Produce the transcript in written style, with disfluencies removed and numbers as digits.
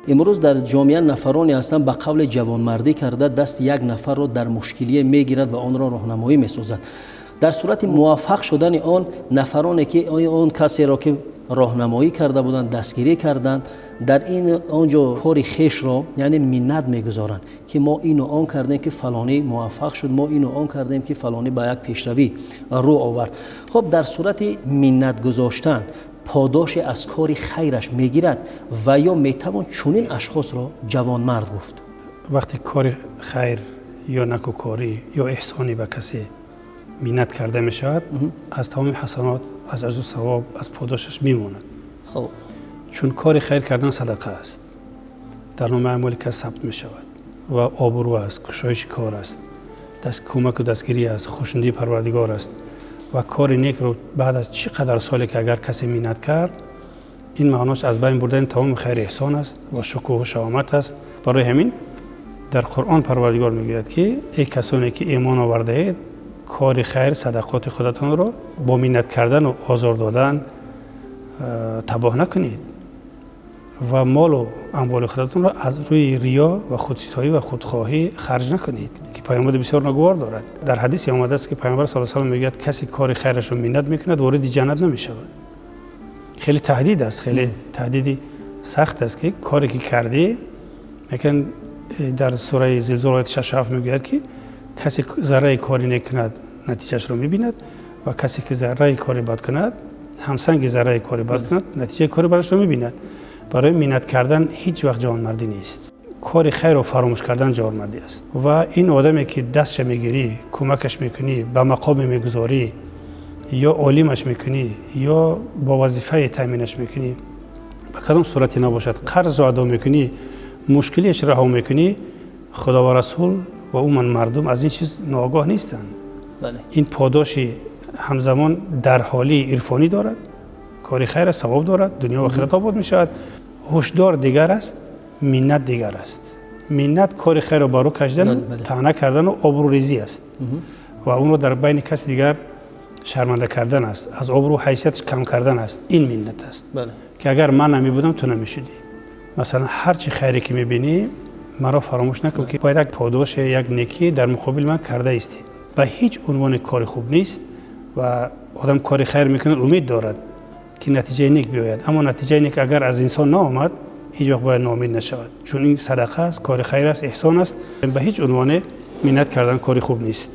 امروز در جامعه نفرانی هستند به قول جوانمردی کرده دست یک نفر را در مشکلی میگیرد و آن را راهنمایی میسازد. در صورت موفق شدن آن نفرانی که آن کسی را که راهنمایی کرده بودند دستگیری کردند، در این آنجا کار خیش را یعنی منت میگذارند که ما اینو آن کردیم که فلانی موفق شد، ما اینو آن کردیم که فلانی به یک پیشروی رو آورد. خب در صورت منت گذاشتن پاداش از کار خیرش میگیرد و یا میتوان چنین اشخاص را جوانمرد گفت؟ وقتی کار خیر یا نکوکاری یا احسانی به کسی منت کرده می شود، از تمام حسنات، از اجر و ثواب، از پاداشش میماند. خب چون کار خیر کردن صدقه است، در نام اعمال کس ثبت می شود و آبرو است، گشایش کار است، دست کمک و دستگیری است، خوشنودی پروردگار است و کار نیک رو بعد از چقدر سالی که اگر کسی منت کرد، این معناش از بین بردن تمام خیر احسان است و شکوه و شهامت است. برای همین در قرآن پروردگار میگوید که ای کسانی که ایمان آورده اید، کار خیر صدقات خودتان را با منت کردن و آزار دادن تباه نکنید و مال و اموال خودتان را از روی ریا و خودستایی و خودخواهی خرج نکنید که پیامبر بسیار ناگوار دارد. در حدیث آمده است که پیامبر صلی الله علیه و آله میگوید کسی کار خیرش را منت میکند وارد جنت نمیشود. خیلی تهدید است، خیلی تهدیدی سخت است که کاری که کردی، میگن در سوره زلزال آیه 6 میگوید که کسی ذره کاری نکند نتیجهش رو میبیند و کسی که ذره کاری بد کند همسنگ ذره کاری بد کند نتیجه کاری برش رو میبیند. برای منت کردن هیچ وقت جوانمردی نیست. کار خیر رو فراموش کردن جوانمردی است. و این آدمی که دستش میگیری، کمکش میکنی، به مقام میگذاری یا عالمش میکنی یا با وظیفه تامینش میکنی، به کدام صورتی نباشد قرض رو ادا میکنی، مشکلیش رها میکنی، خدا و رسول و عموما مردم از این چیز ناآگاه نیستند. بله. این پاداشی همزمان در حالی عرفانی دارد، کاری خیر ثواب دارد، دنیا و آخرت آباد می شود. هشدار دیگر است، منت دیگر است. منت کار خیر رو بارو کشیدن، طعنه کردن و آبروریزی است و اون رو در بین کس دیگر شرمنده کردن است، از آبرو حیثیتش کم کردن است. این منت است. بله. که اگر من نمی بودم تو نمی شدی. مثلا هر چی خیری که می بینی مرا فراموش نکن که باید یک پاداش، یک نیکی در مقابل من کرده استی. و هیچ عنوان کار خوب نیست و آدم کار خیر میکنه امید دارد که نتیجه نیک بیاید، اما نتیجه نیک اگر از انسان نآمد هیچ وقت باید ناامید نشود، چون این صدقه است، کار خیر است، احسان است. به هیچ عنوان منت کردن کار خوب نیست.